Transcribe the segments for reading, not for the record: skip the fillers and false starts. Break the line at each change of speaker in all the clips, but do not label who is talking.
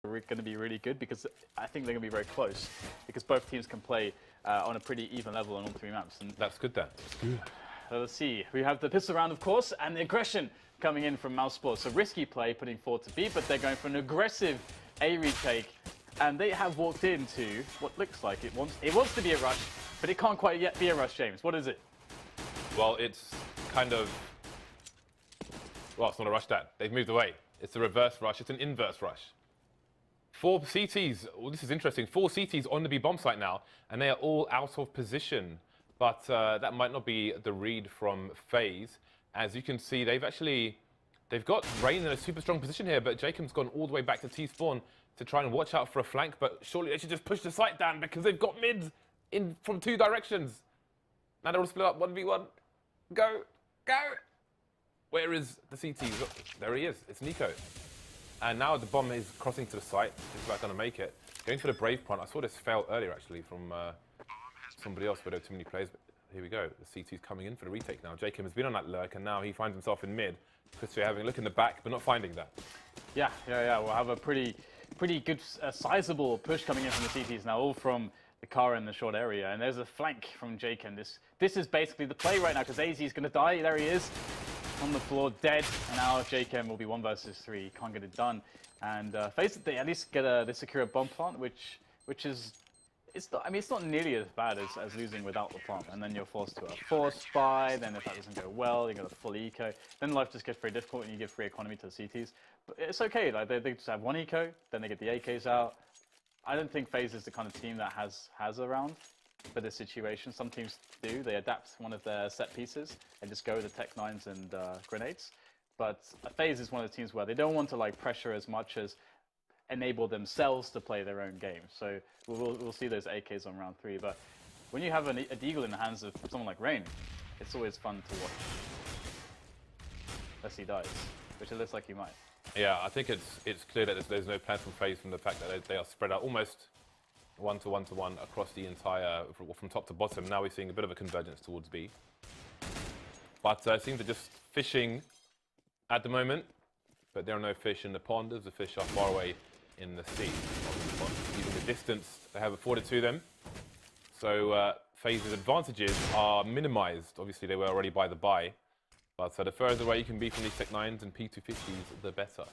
going to be really good because I think they're going to be very close because both teams can play on a pretty even level on all 3 maps. And
that's good then. That's good.
Let's see. We have the pistol round, of course, and the aggression coming in from Mousesports. So risky play putting forward to B, but they're going for an aggressive A retake. And they have walked into what looks like it wants to be a rush, but it can't quite yet be a rush, James. What is it?
Well, it's kind of... Well, it's not a rush, Dan. They've moved away. It's a reverse rush. It's an inverse rush. 4 CTs. Well, this is interesting. 4 CTs on the B bomb site now, and they are all out of position. But that might not be the read from FaZe. As you can see, they've got Rain in a super strong position here, but Jacob's gone all the way back to T-spawn to try and watch out for a flank, but surely they should just push the site down because they've got mids in from 2 directions. Now they're all split up, 1v1. Go, go! Where is the CT? Look, there he is. It's Nico. And now the bomb is crossing to the site. Just about going to make it. Going for the Brave plant. I saw this fail earlier, actually, from somebody else, but there were too many players. But here we go. The CT's coming in for the retake now. Jacob has been on that lurk, and now he finds himself in mid. Christopher having a look in the back, but not finding that. Yeah. We'll
have a pretty good, sizable push coming in from the CTs now, all from the car in the short area. And there's a flank from Jacob. This is basically the play right now, because AZ is going to die. There he is. On the floor, dead, and now JKM will be 1 versus 3. Can't get it done, and FaZe, they at least get they secure a bomb plant, which is it's not nearly as bad as losing without the plant, and then you're forced to a force buy. Then if that doesn't go well, you get a full eco. Then life just gets very difficult, and you give free economy to the CTs. But it's okay. Like they just have 1 eco, then they get the AKs out. I don't think FaZe is the kind of team that has around for this situation. Some teams do. They adapt one of their set pieces and just go with the Tech 9s and grenades. But FaZe is one of the teams where they don't want to like pressure as much as enable themselves to play their own game. So we'll see those AKs on round 3. But when you have a deagle in the hands of someone like Rain, it's always fun to watch. Unless he dies, which it looks like he might.
Yeah, I think it's clear that there's no plan from FaZe from the fact that they are spread out almost 1-to-1-to-1 across the entire, from top to bottom. Now we're seeing a bit of a convergence towards B. But it seems they're just fishing at the moment, but there are no fish in the pond, as the fish are far away in the sea. Even the distance they have afforded to them. So FaZe's advantages are minimized. Obviously, they were already by the buy. But the further away you can be from these Tech 9s and P250s, the better.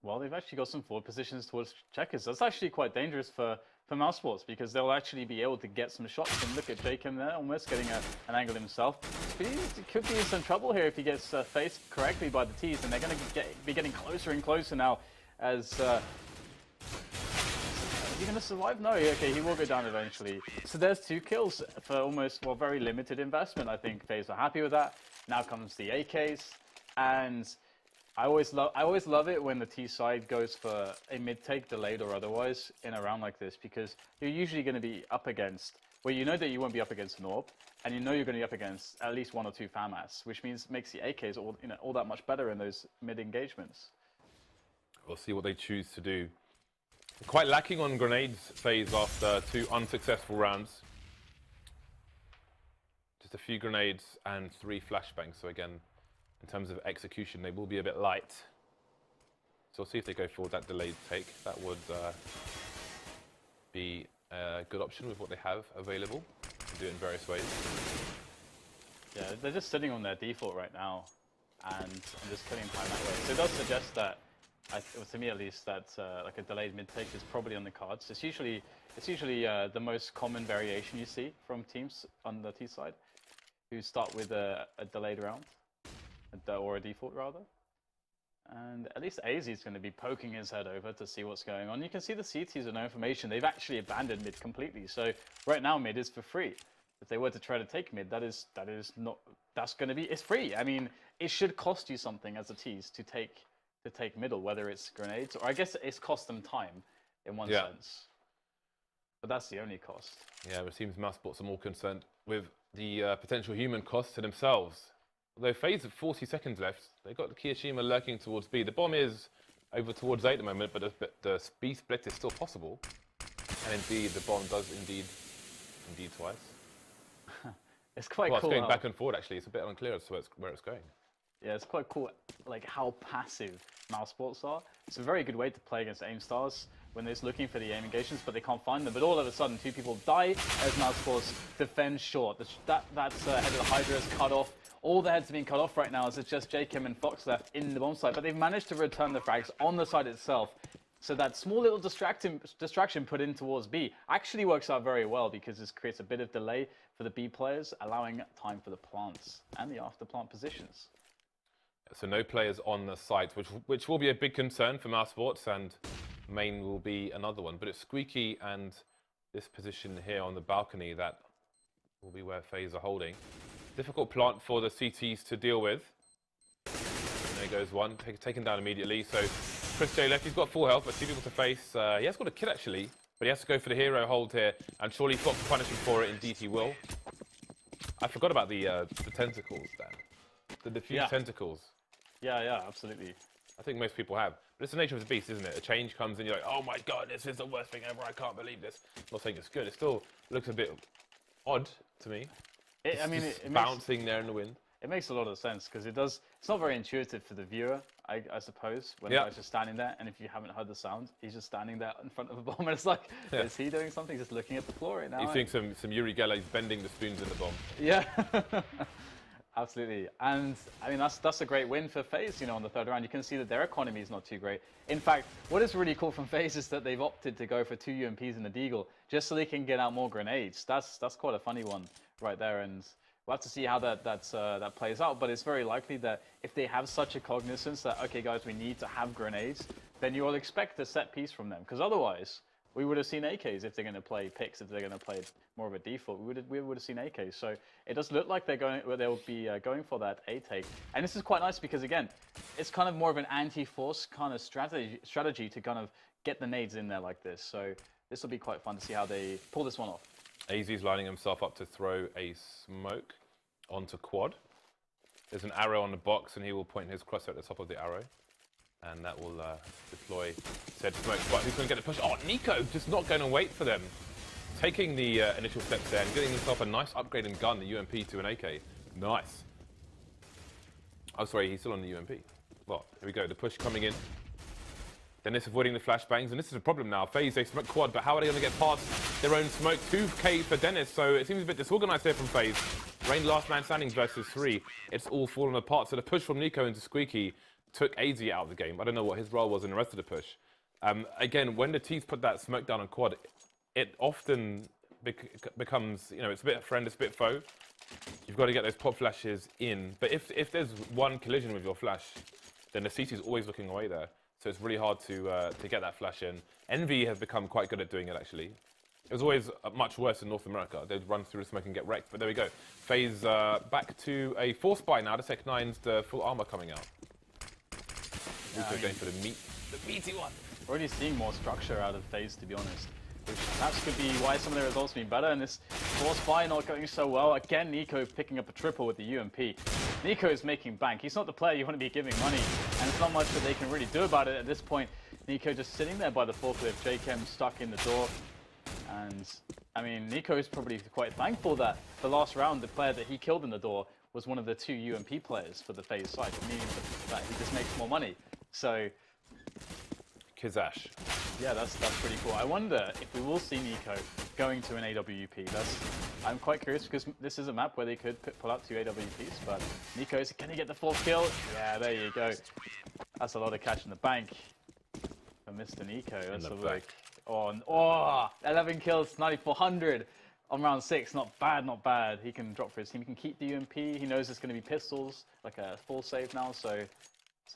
Well, they've actually got some forward positions towards checkers. That's actually quite dangerous for Mousesports, because they'll actually be able to get some shots. And look at Jacob there, almost getting an angle himself. But he could be in some trouble here if he gets faced correctly by the T's, and they're going to be getting closer and closer now. As is he going to survive? No, okay, he will go down eventually. So there's 2 kills for almost, well, very limited investment. I think FaZe are happy with that. Now comes the AKs, and I always love it when the T side goes for a mid take, delayed or otherwise, in a round like this, because you're usually going to be up against, well, you know that you won't be up against an AWP, and you know you're going to be up against at least 1 or 2 FAMAS, which means makes the AKs all that much better in those mid engagements.
We'll see what they choose to do. Quite lacking on grenades, FaZe, after 2 unsuccessful rounds. Just a few grenades and 3 flashbangs, so again, in terms of execution, they will be a bit light. So we'll see if they go for that delayed take. That would be a good option with what they have available. To do it in various ways.
Yeah, they're just sitting on their default right now, and just killing time that way. So it does suggest that, to me at least, that like a delayed mid take is probably on the cards. It's usually the most common variation you see from teams on the T side, who start with a delayed round. Or a default rather, and at least AZ is going to be poking his head over to see what's going on. You can see the CTs with no information. They've actually abandoned mid completely. So right now mid is for free. If they were to try to take mid, that's going to be, it's free. I mean, it should cost you something as a tease to take middle, whether it's grenades or I guess it's cost them time in one sense. But that's the only cost.
Yeah, it seems Mousesports are more concerned with the potential human cost to themselves. Although FaZe have 40 seconds left, they've got the Kiyashima lurking towards B. The bomb is over towards A at the moment, but the B split is still possible. And indeed, the bomb does indeed twice.
It's quite
well,
cool.
It's going back and forward, actually. It's a bit unclear as to where it's going.
Yeah, it's quite cool, like how passive Mousesports are. It's a very good way to play against aim stars when they're looking for the aim engagements, but they can't find them. But all of a sudden, 2 people die as Mousesports defend short. That's head of the Hydra is cut off. All the heads are being cut off right now as it's just JKim and Fox left in the bomb site, but they've managed to return the frags on the site itself. So that small little distraction put in towards B actually works out very well because this creates a bit of delay for the B players, allowing time for the plants and the after plant positions.
So no players on the site, which will be a big concern for Mousesports, and main will be another one. But it's Squeaky and this position here on the balcony that will be where FaZe are holding. Difficult plant for the CTs to deal with. And there goes one, taken down immediately. So Chris J left, he's got full health, but 2 people to face. He has got a kill actually, but he has to go for the hero hold here, and surely Fox will punish him for it. Indeed he will. I forgot about the tentacles, Dan. The diffuse tentacles.
Yeah, absolutely.
I think most people have. But it's the nature of the beast, isn't it? A change comes in, you're like, oh my god, this is the worst thing ever, I can't believe this. I'm not saying it's good, it still looks a bit odd to me. It bouncing there in the wind.
It makes a lot of sense because it's not very intuitive for the viewer, I suppose, when the guy's just standing there, and if you haven't heard the sound, he's just standing there in front of a bomb, and it's like, is he doing something? Just looking at the floor right now?
You think some Yuri Geller is bending the spoons in the bomb.
Yeah. Absolutely, and I mean that's a great win for FaZe. You know, on the 3rd round, you can see that their economy is not too great. In fact, what is really cool from FaZe is that they've opted to go for 2 UMPs and a deagle just so they can get out more grenades. That's quite a funny one right there, and we'll have to see how that plays out. But it's very likely that if they have such a cognizance that okay, guys, we need to have grenades, then you will expect a set piece from them, because otherwise we would have seen AKs if they're going to play picks, if they're going to play more of a default. We would have seen AKs. So it does look like they'll be going for that A take. And this is quite nice because again, it's kind of more of an anti-force kind of strategy to kind of get the nades in there like this. So this will be quite fun to see how they pull this one off.
AZ's lining himself up to throw a smoke onto quad. There's an arrow on the box, and he will point his crosshair at the top of the arrow. And that will deploy said smoke. But who's going to get the push? Oh, Nico just not going to wait for them. Taking the initial steps there and getting himself a nice upgrade in gun, the UMP to an AK. Nice. Oh, sorry, he's still on the UMP. Well, here we go. The push coming in. Dennis avoiding the flashbangs, and this is a problem now. FaZe, they smoke quad, but how are they going to get past their own smoke? 2K for Dennis, so it seems a bit disorganized here from FaZe. Rain last man standing versus 3. It's all fallen apart. So the push from Nico into Squeaky took AZ out of the game. I don't know what his role was in the rest of the push. Again, when the T's put that smoke down on quad, it often becomes, you know, it's a bit friend, it's a bit foe. You've got to get those pop flashes in. But if there's one collision with your flash, then the CT is always looking away there. So it's really hard to get that flash in. Envy has become quite good at doing it, actually. It was always much worse in North America. They'd run through the smoke and get wrecked. But there we go. FaZe back to a 4-spy now. The Tech 9's the full armor coming out. Also going for the meaty one.
We're already seeing more structure out of FaZe, to be honest, which perhaps could be why some of their results have been better. And this 4-spy not going so well. Again, Nico picking up a triple with the UMP. Nico is making bank. He's not the player you want to be giving money, and there's not much that they can really do about it at this point. Nico just sitting there by the forklift, JKM stuck in the door. And I mean, Nico is probably quite thankful that the last round, the player that he killed in the door was one of the 2 UMP players for the FaZe side, meaning that he just makes more money. So,
Kizash.
Yeah, that's pretty cool. I wonder if we will see Nico going to an AWP. I'm quite curious because this is a map where they could pull out 2 AWPs, but Nico's, can he get the 4th kill? Yeah, there you go. That's a lot of cash in the bank for Mr. Nico. Let's have a look. Oh, 11 kills, 9,400 on round 6. Not bad, not bad. He can drop for his team. He can keep the UMP. He knows it's going to be pistols, like a full save now, so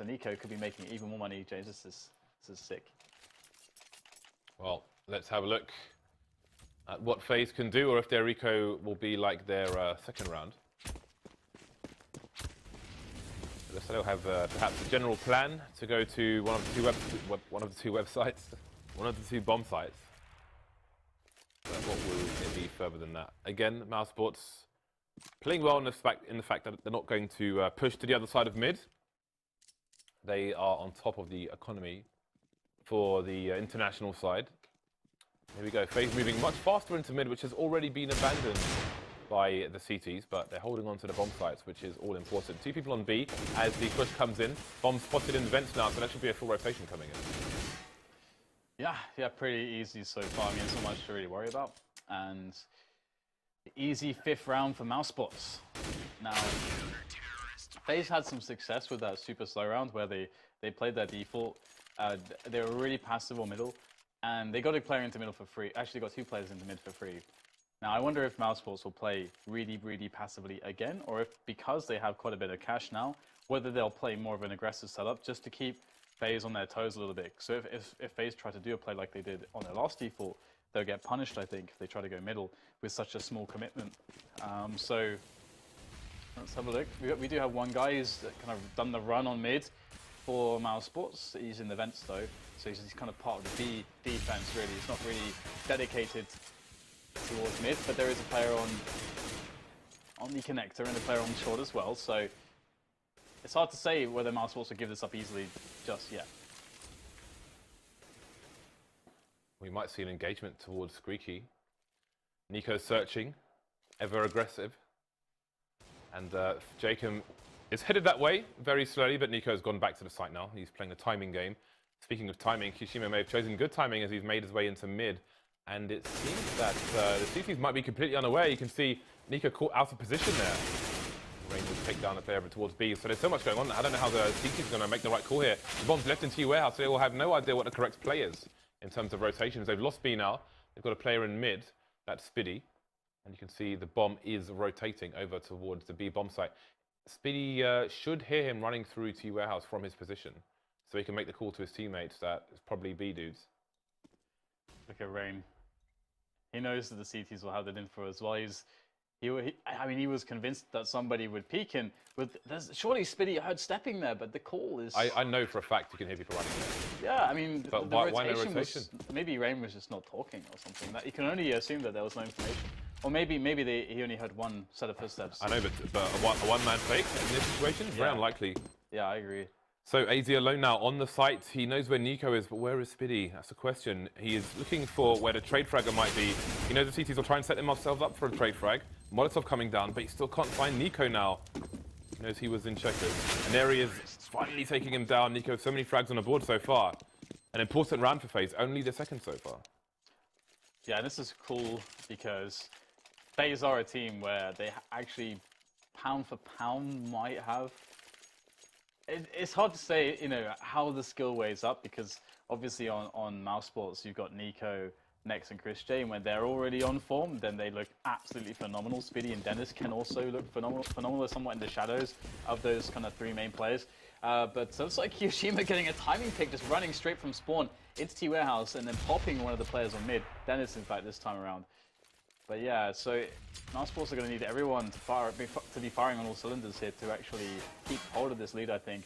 Nico could be making even more money, James. This is sick.
Well, let's have a look at what FaZe can do, or if their Rico will be like their second round. They'll have perhaps a general plan to go to one of the two websites, one of the 2 bomb sites. But what will it be further than that? Again, Mousesports playing well in the fact that they're not going to push to the other side of mid. They are on top of the economy for the international side. Here we go. FaZe moving much faster into mid, which has already been abandoned by the CTs, but they're holding on to the bomb sites, which is all important. 2 people on B as the push comes in. Bomb spotted in the vents now, so that should be a full rotation coming in.
Yeah, pretty easy so far. I mean, it's not much to really worry about. And easy 5th round for Mousesports. Now, FaZe had some success with that super slow round where they played their default. They were really passive on middle, and they got a player into middle for free. Actually, got 2 players into mid for free. Now, I wonder if Mousesports will play really passively again, or if, because they have quite a bit of cash now, whether they'll play more of an aggressive setup just to keep FaZe on their toes a little bit. So if FaZe try to do a play like they did on their last default, they'll get punished, I think, if they try to go middle with such a small commitment. So let's have a look. We do have one guy who's kind of done the run on mid for Mousesports. He's in the vents though, so he's kind of part of the B defense really. He's not really dedicated towards mid, but there is a player on the connector and a player on short as well, so it's hard to say whether Mousesports will give this up easily just yet.
We might see an engagement towards Squeaky. Nico's searching, ever aggressive. And Jacob is headed that way very slowly, but Nico's gone back to the site now. He's playing the timing game. Speaking of timing, Kishima may have chosen good timing as he's made his way into mid. And it seems that the CTs might be completely unaware. You can see Nico caught out of position there. Rain will take down the player over towards B. So there's so much going on. I don't know how the CTs are going to make the right call here. The bomb's left in T warehouse, so they will have no idea what the correct play is in terms of rotations. They've lost B now. They've got a player in mid. That's Spiddy. And you can see the bomb is rotating over towards the B bomb site. Spiddy should hear him running through T warehouse from his position, so he can make the call to his teammates that it's probably B dudes.
Look at Rain. He knows that the CTs will have that info as well. I mean, he was convinced that somebody would peek in. Surely Spiddy heard stepping there, but the call is...
I know for a fact you can hear people running there.
Yeah, I mean,
but
the
why
rotation,
no rotation?
Maybe Rain was just not talking or something. You can only assume that there was no information. Or maybe he only heard one set of footsteps.
I know, but a one-man fake in this situation is very unlikely.
Yeah, I agree.
So AZ alone now on the site. He knows where Nico is, but where is Spiddy? That's the question. He is looking for where the trade fragger might be. He knows the CTs will try and set themselves up for a trade frag. Molotov coming down, but he still can't find Nico now. He knows he was in checkers. And there he is, finally taking him down. Nico, so many frags on the board so far. An important round for FaZe, only the second so far.
Yeah, and this is cool because FaZe are a team where they actually, pound for pound, might have... It's hard to say, how the skill weighs up, because obviously on Mousesports you've got Nico, Nex, and Chris J, and when they're already on form, then they look absolutely phenomenal. Spiddy and Dennis can also look phenomenal, somewhat in the shadows of those kind of 3 main players. But so it's like Kyoshima getting a timing pick, just running straight from spawn into T warehouse and then popping one of the players on mid. Dennis, in fact, this time around. But yeah, so Mousesports are going to need everyone to be firing on all cylinders here to actually keep hold of this lead, I think.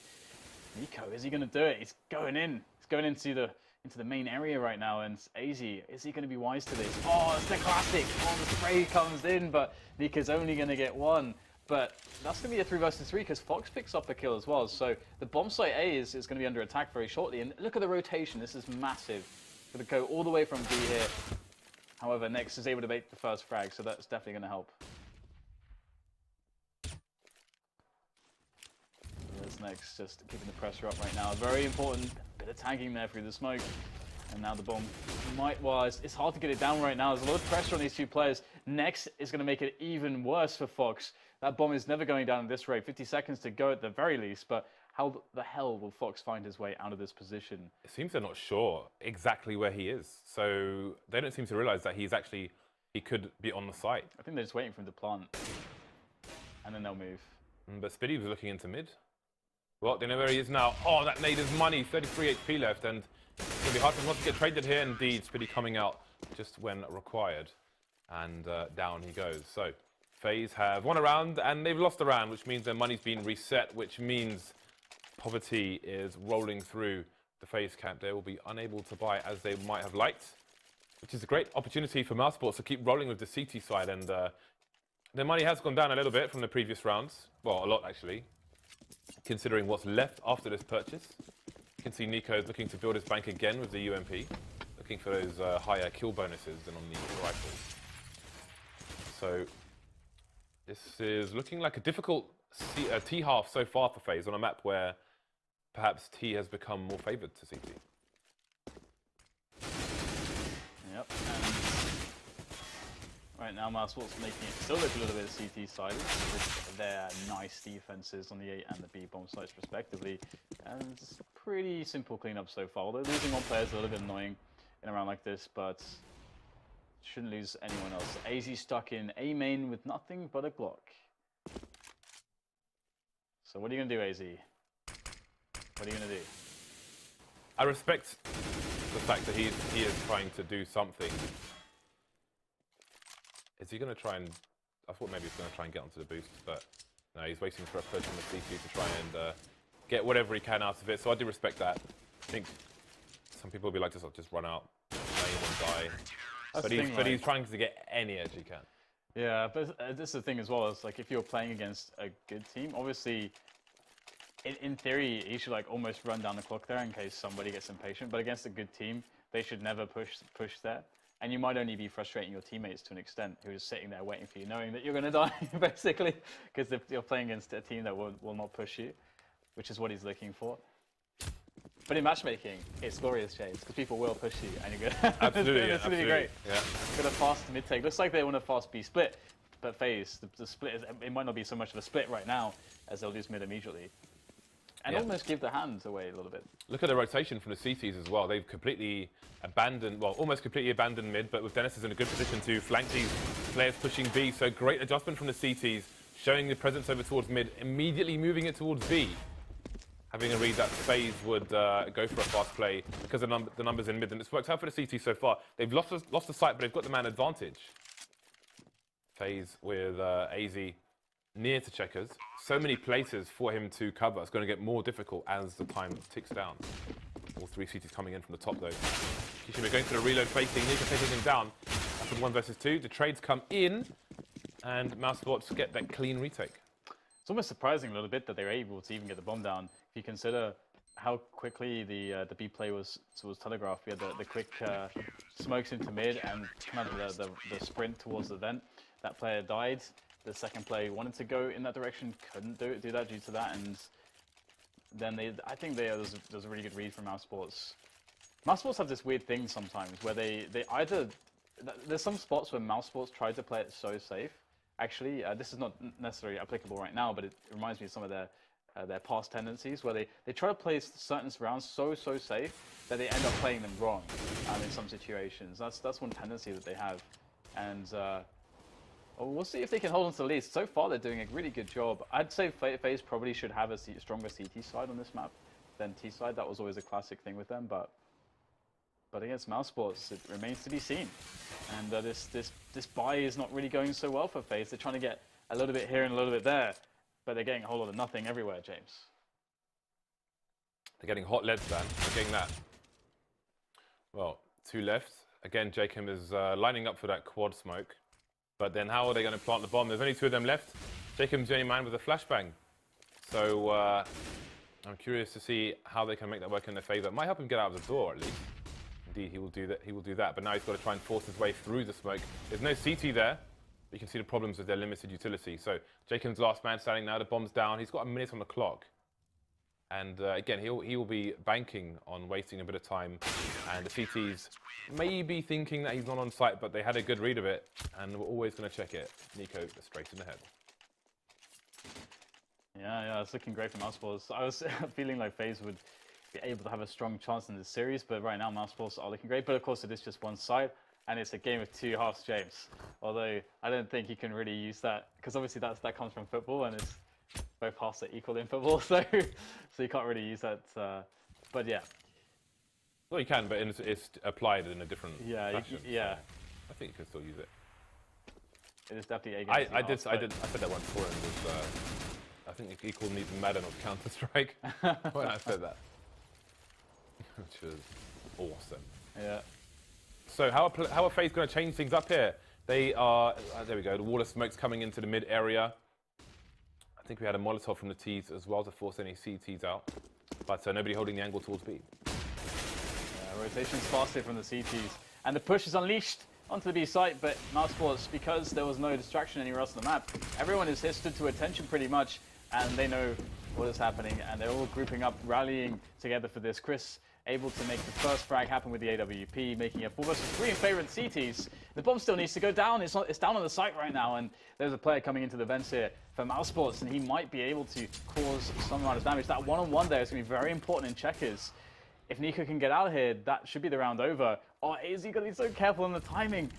Nico, is he going to do it? He's going in. He's going into the main area right now, and AZ, is he going to be wise to this? Oh, it's the classic. Oh, the spray comes in, but Nico's only going to get 1. But that's going to be a 3 versus 3 because Fox picks up a kill as well. So the bomb site A is going to be under attack very shortly. And look at the rotation. This is massive. Going to go all the way from B here. However, Nex is able to make the first frag, so that's definitely going to help. There's Nex just keeping the pressure up right now. Very important bit of tagging there through the smoke. And now the bomb might... Well, it's hard to get it down right now. There's a lot of pressure on these 2 players. Nex is going to make it even worse for Fox. That bomb is never going down at this rate. 50 seconds to go at the very least, but how the hell will Fox find his way out of this position?
It seems they're not sure exactly where he is. So they don't seem to realize that he could be on the site.
I think they're just waiting for him to plant. And then they'll move.
But Spiddy was looking into mid. Well, they know where he is now. Oh, that nade is money. 33 HP left, and it's going to be hard for him to get traded here. Indeed, Spiddy coming out just when required. And down he goes. So FaZe have won a round, and they've lost a round, which means their money's been reset, which means poverty is rolling through the FaZe camp. They will be unable to buy as they might have liked, which is a great opportunity for Mousesports to keep rolling with the CT side. And their money has gone down a little bit from the previous rounds. Well, a lot, actually, considering what's left after this purchase. You can see Nico is looking to build his bank again with the UMP, looking for those higher kill bonuses than on the rifles. So This is looking like a difficult T half so far for FaZe on a map where perhaps T has become more favoured to CT.
Yep. And right now, Mousesports making it still look a little bit CT-sided with their nice defenses on the A and the B bomb sites respectively. And it's pretty simple cleanup so far. Although losing one player is a little bit annoying in a round like this, but shouldn't lose anyone else. AZ stuck in A main with nothing but a Glock. So what are you going to do, AZ? What are you going to do?
I respect the fact that he is trying to do something. Is he going to try and... I thought maybe he's going to try and get onto the boost, but no, he's waiting for a push on the CT to try and get whatever he can out of it. So I do respect that. I think some people will be like, just run out, aim and die. But he's trying to get any edge he can.
Yeah, but this is the thing as well. It's like if you're playing against a good team, obviously, in theory, he should like almost run down the clock there in case somebody gets impatient. But against a good team, they should never push there. And you might only be frustrating your teammates to an extent who is sitting there waiting for you, knowing that you're going to die, basically. Because if you're playing against a team that will not push you, which is what he's looking for. But in matchmaking, it's glorious, James, because people will push you, and you're going to...
Absolutely,
it's going to be great.
Yeah.
Got a fast mid-take. Looks like they want a fast B split, but FaZe, the split, it might not be so much of a split right now, as they'll lose mid immediately. And almost give the hands away a little bit. Look
at the rotation from the CTs as well. They've completely abandoned, well, almost completely abandoned mid, but with Dennis is in a good position to flank these players pushing B. So great adjustment from the CTs, showing the presence over towards mid, immediately moving it towards B. Having a read that FaZe would go for a fast play because of the numbers in mid, and it's worked out for the CT so far. They've lost the sight, but they've got the man advantage. FaZe with AZ near to checkers. So many places for him to cover. It's going to get more difficult as the time ticks down. All three CTs coming in from the top though. Kishima going for the reload facing, Nika taking him down. After 1 versus 2, the trades come in, and Mousesports get that clean retake.
It's almost surprising a little bit that they were able to even get the bomb down. If you consider how quickly the B play was telegraphed. We had the quick smokes into mid and kind of the sprint towards the vent. That player died. The second player wanted to go in that direction, couldn't do that due to that, and then I think there's a really good read from Mousesports. Mousesports have this weird thing sometimes where they either there's some spots where Mousesports try to play it so safe. Actually, this is not necessarily applicable right now, but it reminds me of some of their past tendencies where they try to play certain rounds so safe that they end up playing them wrong in some situations. That's one tendency that they have, and. We'll see if they can hold on to the lead. So far, they're doing a really good job. I'd say FaZe probably should have a stronger CT side on this map than T side. That was always a classic thing with them, but against Mousesports, it remains to be seen. And this buy is not really going so well for FaZe. They're trying to get a little bit here and a little bit there, but they're getting a whole lot of nothing everywhere, James.
They're getting hot lead, man. They're getting that. Well, 2 left. Again, Jacob is lining up for that quad smoke. But then how are they going to plant the bomb? There's only 2 of them left. Jacob's the only man with a flashbang. So I'm curious to see how they can make that work in their favour. It might help him get out of the door at least. Indeed, he will do that. He will do that. But now he's got to try and force his way through the smoke. There's no CT there. But you can see the problems with their limited utility. So Jacob's last man standing now. The bomb's down. He's got a minute on the clock. And again, he will be banking on wasting a bit of time. And the CTs may be thinking that he's not on site, but they had a good read of it. And we're always going to check it. Nico straight in the head.
Yeah, it's looking great for Mousesports. I was feeling like FaZe would be able to have a strong chance in this series, but right now Mousesports are looking great. But of course, it is just one side, and it's a game of 2 halves, James. Although I don't think you can really use that, because obviously that comes from football, and it's both halves are equal in football, so you can't really use that. But yeah.
Well, you can, but it's applied in a different fashion.
Yeah.
So I think you can still use it.
It is definitely against
I said that once before, and it was, I think he called me Madden of counter-stirke when I said that, which was awesome.
Yeah.
So how are FaZe going to change things up here? They are there we go. The wall of smoke's coming into the mid area. I think we had a Molotov from the T's as well to force any CTs out, but nobody holding the angle towards B.
Rotation's faster from the CTs, and the push is unleashed onto the B site, but Mousesports, because there was no distraction anywhere else on the map, everyone is here stood to attention pretty much, and they know what is happening, and they're all grouping up, rallying together for this. Chris able to make the first frag happen with the AWP, making it 4 versus 3 in favor of CTs. The bomb still needs to go down. It's down on the site right now, and there's a player coming into the vents here for Mousesports, and he might be able to cause some amount of damage. That one-on-one there is going to be very important in checkers. If Nico can get out of here, that should be the round over. Oh, AZ got to be so careful on the timing.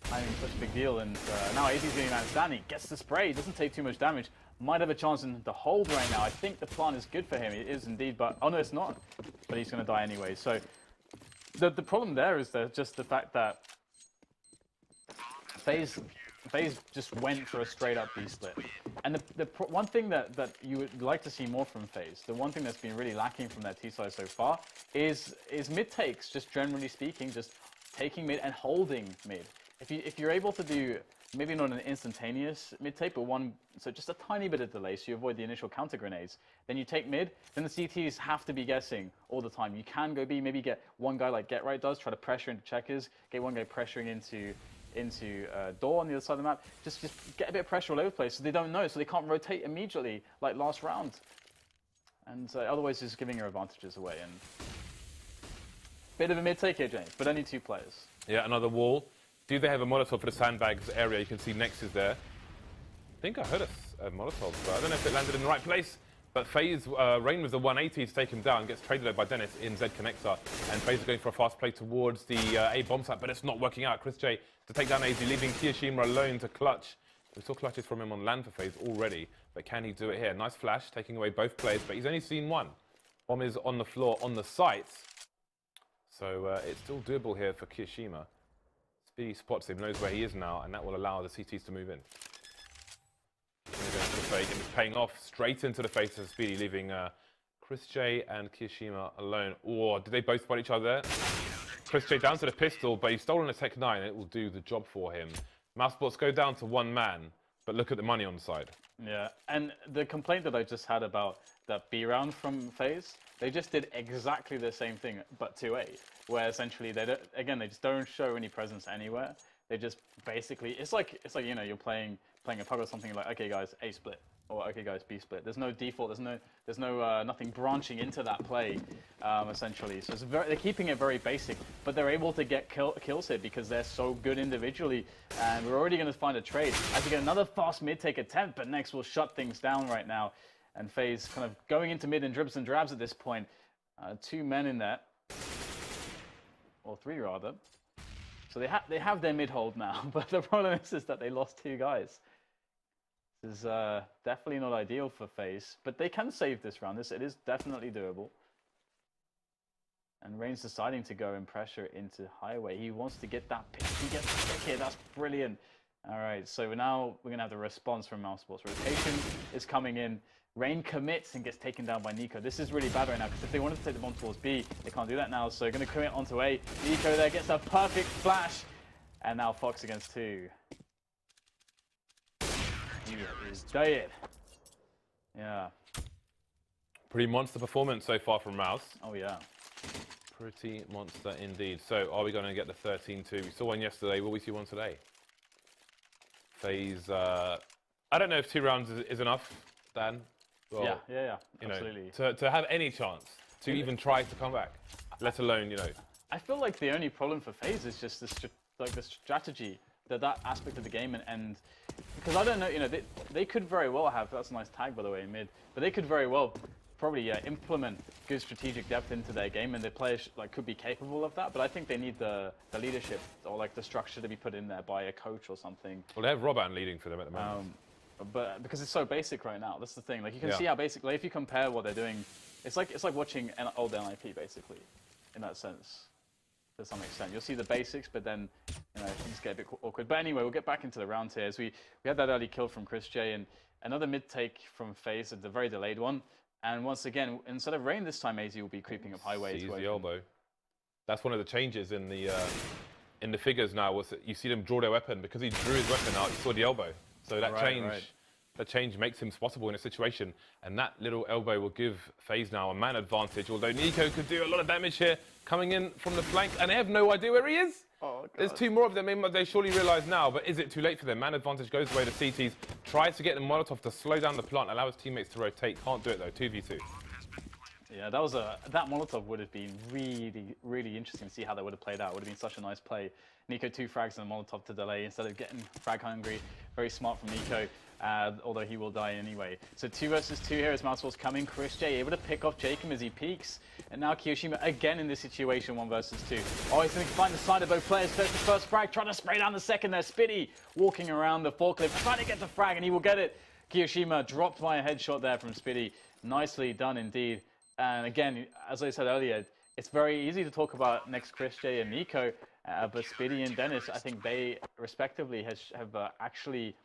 Timing's such a big deal, and now AZ's getting man standing. Gets the spray, doesn't take too much damage. Might have a chance in the hold right now. I think the plan is good for him. It is indeed, but oh no, it's not. But he's going to die anyway. So the problem there is just the fact that FaZe just went for a straight up B split. And the one thing that you would like to see more from FaZe, the one thing that's been really lacking from their T side so far is mid takes. Just generally speaking, just taking mid and holding mid. If you're able to do maybe not an instantaneous mid take, but so just a tiny bit of delay, so you avoid the initial counter grenades. Then you take mid, then the CTs have to be guessing all the time. You can go B, maybe get one guy like Get Right does, try to pressure into checkers, get one guy pressuring into door on the other side of the map. Just get a bit of pressure all over the place, so they don't know, so they can't rotate immediately like last round. And otherwise, just giving your advantages away. And bit of a mid take here, James, but only 2 players.
Yeah, another wall. Do they have a Molotov for the sandbags area? You can see Nex is there. I think I heard a Molotov, but I don't know if it landed in the right place. But FaZe, Rain with the 180 to take him down, gets traded over by Dennis in Z Connector. And FaZe is going for a fast play towards the A bomb site, but it's not working out. Chris J to take down AZ, leaving Kiyoshima alone to clutch. We saw clutches from him on land for FaZe already, but can he do it here? Nice flash, taking away both players, but he's only seen one. Bomb is on the floor, on the site. So it's still doable here for Kiyoshima. Speedy spots him, knows where he is now, and that will allow the CTs to move in. Going for the fake, and it's paying off straight into the face of Speedy, leaving Chris J and Kiyoshima alone. Oh, did they both spot each other there? Chris J down to the pistol, but he's stolen a Tech 9, and it will do the job for him. Mousesports go down to 1 man, but look at the money on the side. Yeah,
and the complaint that I just had about that B round from FaZe, they just did exactly the same thing, but 2A, where essentially they just don't show any presence anywhere. They just basically, it's like you know, you're playing a puck or something, like, okay guys, A split, or okay guys, B split. There's no default, there's no nothing branching into that play, essentially. So it's they're keeping it very basic, but they're able to get kills here because they're so good individually. And we're already going to find a trade as we get another fast mid take attempt, but Nex will shut things down right now. And FaZe kind of going into mid and dribs and drabs at this point. 2 men in there, or 3 rather. So they have their mid hold now, but the problem is that they lost 2 guys. This is definitely not ideal for FaZe, but they can save this round. It is definitely doable. And Rain's deciding to go and pressure into Highway. He wants to get that pick. He gets the pick here. That's brilliant. All right, so now we're going to have the response from Mousesports. Rotation is coming in. Rain commits and gets taken down by Nico. This is really bad right now, because if they wanted to take the bomb towards B, they can't do that now, so they're going to commit onto A. Nico there gets a perfect flash, and now Fox against 2. He is dead. Yeah.
Pretty monster performance so far from Mouse.
Oh, yeah.
Pretty monster indeed. So are we going to get the 13-2? We saw one yesterday. Will we see one today? FaZe, I don't know if 2 rounds is enough, Dan. Well,
yeah, absolutely.
To have any chance to even try to come back, let alone, you know.
I feel like the only problem for FaZe is just the strategy, that aspect of the game, and because I don't know, you know, they could very well have, that's a nice tag by the way in mid, but they could very well probably implement good strategic depth into their game, and their players could be capable of that. But I think they need the leadership or the structure to be put in there by a coach or something.
Well, they have Robban leading for them at the moment.
But because it's so basic right now, that's the thing. Like, you can see how basic. Like, if you compare what they're doing, it's like watching an old NIP basically, in that sense. To some extent, you'll see the basics, but then things get a bit awkward. But anyway, we'll get back into the round here. As we had that early kill from Chris J and another mid take from FaZe, the very delayed one. And once again, instead of Rain this time, AZ will be creeping up Highway.
Sees the elbow. That's one of the changes in the figures now. Was that you see them draw their weapon because he drew his weapon out. You saw the elbow. So that that change makes him spottable in a situation, and that little elbow will give FaZe now a man advantage. Although Nico could do a lot of damage here, coming in from the flank, and they have no idea where he is.
Oh,
There's 2 more of them. They surely realise now, but is it too late for them? Man advantage goes away to CTs. Tries to get the Molotov to slow down the plant, allow his teammates to rotate. Can't do it though. 2v2.
Yeah, that Molotov would have been really, really interesting to see how that would have played out. It would have been such a nice play. Nico 2 frags and a Molotov to delay instead of getting frag hungry. Very smart from Nico, although he will die anyway. So 2 versus 2 here as Mousesports coming. Chris J able to pick off Jacob as he peeks. And now Kiyoshima again in this situation, 1 versus 2. Oh, he's going to find the side of both players. There's the first frag, trying to spray down the second there. Spitty walking around the forklift, trying to get the frag, and he will get it. Kiyoshima dropped by a headshot there from Spitty. Nicely done indeed. And again, as I said earlier, it's very easy to talk about next Chris J and Nico, but Spitty and Dennis, I think they respectively have actually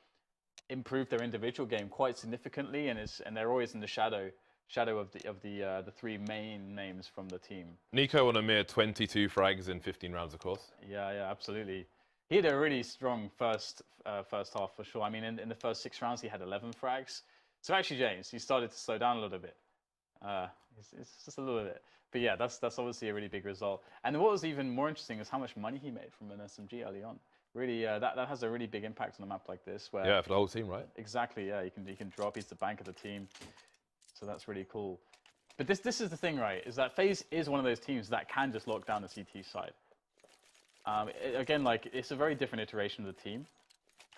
improved their individual game quite significantly, and they're always in the shadow of the 3 main names from the team.
Nico on a mere 22 frags in 15 rounds, of course.
Yeah, absolutely. He had a really strong first half for sure. I mean, in the first 6 rounds, he had 11 frags. So actually, James, he started to slow down a little bit. It's just a little bit. But yeah, that's obviously a really big result. And what was even more interesting is how much money he made from an SMG early on. Really, that has a really big impact on a map like this. Where
yeah, for the whole team, right?
Exactly, yeah. He can drop, he's the bank of the team. So that's really cool. But this is the thing, right, is that FaZe is one of those teams that can just lock down the CT side. Again, like, it's a very different iteration of the team.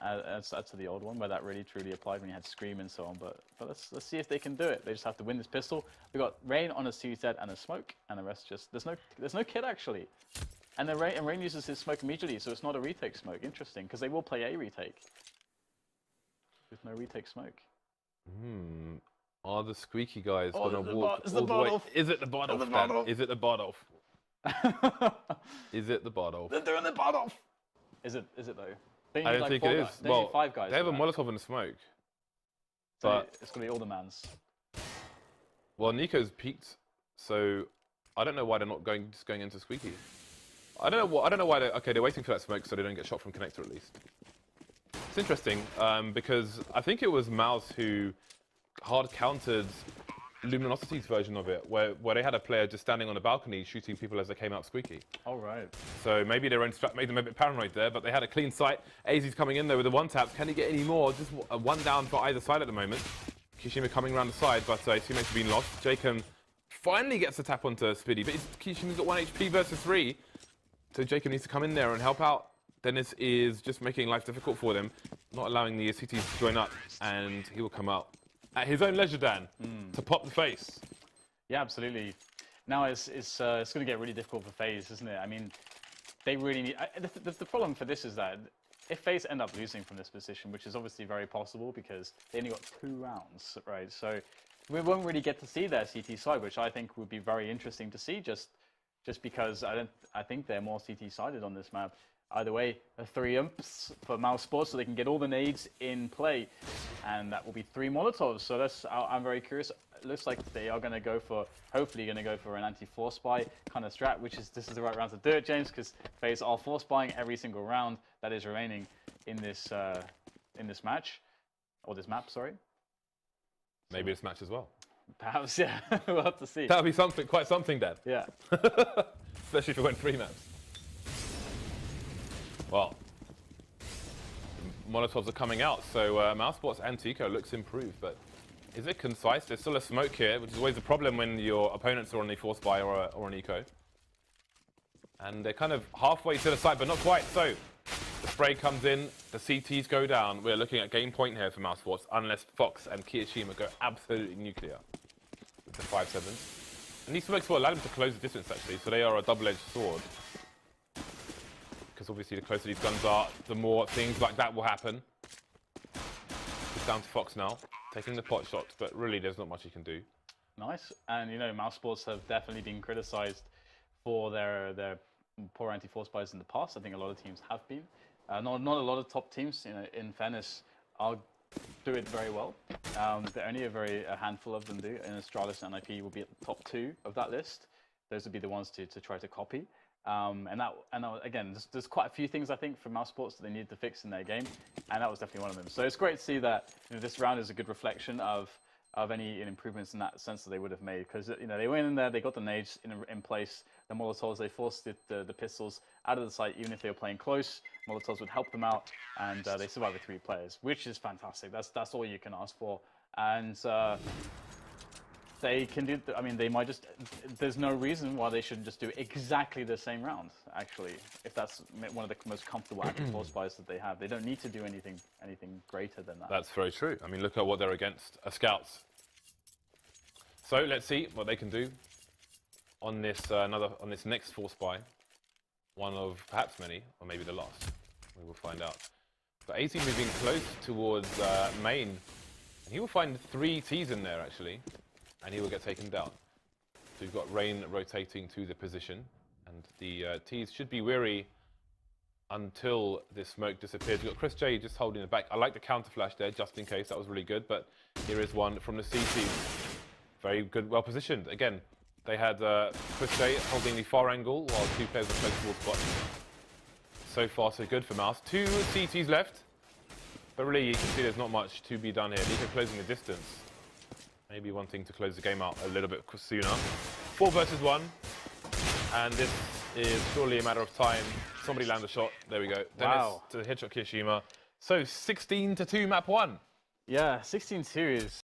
As to the old one, where that really truly applied when you had Scream and so on. But let's see if they can do it. They just have to win this pistol. We got Rain on a CZ and a smoke, and the rest just there's no kit actually. And Rain uses his smoke immediately, so it's not a retake smoke. Interesting, because they will play a retake with no retake smoke.
Are the squeaky guys
gonna
walk
all the way?
Is it the bottle? Is it the bottle? Is it the bottle?
They're doing the bottle. Is it though?
I don't think it is.
Well, 5 guys.
They have a Molotov and a smoke.
So
But
it's going to be all the mans.
Well, Nico's peaked, so I don't know why they're not just going into squeaky. I don't know why they're waiting for that smoke so they don't get shot from connector at least. It's interesting because I think it was Mouse who hard countered Luminosity's version of it, where they had a player just standing on a balcony shooting people as they came out squeaky.
All right.
So maybe their own strat made them a bit paranoid there, but they had a clean sight. AZ's coming in there with the 1-tap. Can he get any more? Just a 1 down for either side at the moment. Kishima coming around the side, but his teammates have been lost. Jacob finally gets a tap onto Spiddy, but Kishima's got 1 HP versus 3. So Jacob needs to come in there and help out. Dennis is just making life difficult for them, not allowing the CTs to join up, and he will come out at his own leisure, Dan, to pop the face.
Yeah, absolutely. Now it's going to get really difficult for FaZe, isn't it? I mean, they really need... The problem for this is that if FaZe end up losing from this position, which is obviously very possible because they only got 2 rounds, right? So we won't really get to see their CT side, which I think would be very interesting to see just because I think they're more CT-sided on this map. Either way, 3 umps for Mousesports so they can get all the nades in play. And that will be 3 Molotovs. So I'm very curious. It looks like they are going to go for, hopefully going to go for an anti-force spy kind of strat, this is the right round to do it, James, because FaZe are force spying every single round that is remaining in this match. Or this map, sorry.
Maybe this match as well.
Perhaps, yeah. We'll have to see.
That would be something, quite something, Dan.
Yeah.
Especially if it went 3 maps. Well, Molotovs are coming out, so Mousesports and Tico looks improved, but is it concise? There's still a smoke here, which is always a problem when your opponents are on a force buy or an eco. And they're kind of halfway to the side, but not quite. So the spray comes in, the CTs go down. We're looking at game point here for Mousesports, unless Fox and Kiyoshima go absolutely nuclear with the 5-7. And these smokes will allow them to close the distance, actually, so they are a double-edged sword. Because obviously the closer these guns are, the more things like that will happen. It's down to Fox now, taking the pot shots, but really there's not much he can do.
Nice. And, you know, Mousesports have definitely been criticized for their poor anti-force buys in the past. I think a lot of teams have been. Not a lot of top teams, you know, in fairness, do it very well. Only a handful of them do, and Astralis and IP will be at the top 2 of that list. Those would be the ones to try to copy. Again, there's quite a few things I think for Mousesports that they needed to fix in their game, and that was definitely one of them. So it's great to see that, you know, this round is a good reflection of any improvements in that sense that they would have made, because, you know, they went in there, they got the nades in place, the Molotovs. They forced the pistols out of the site, even if they were playing close. Molotovs would help them out, and they survived with 3 players, which is fantastic. That's all you can ask for. And they can do. I mean, they might just. There's no reason why they shouldn't just do exactly the same round. Actually, if that's one of the most comfortable active force buys that they have, they don't need to do anything greater than that.
That's very true. I mean, look at what they're against. Scouts. So let's see what they can do on this on this next force buy. One of perhaps many, or maybe the last. We will find out. But AZ moving close towards main, and he will find 3 Ts in there actually. And he will get taken down. So you've got Rain rotating to the position, and the Ts should be weary until this smoke disappears. You've got Chris J just holding it back. I like the counter flash there, just in case. That was really good, but here is one from the CT. Very good, well positioned. Again, they had Chris J holding the far angle while 2 players were close towards spot. So far, so good for Mouse. 2 CTs left, but really you can see there's not much to be done here. These are closing the distance. Maybe wanting to close the game out a little bit sooner. 4 versus 1. And this is surely a matter of time. Somebody land a shot. There we go.
Wow.
Dennis to headshot Kishima. So 16-2 map 1.
Yeah, 16-2 is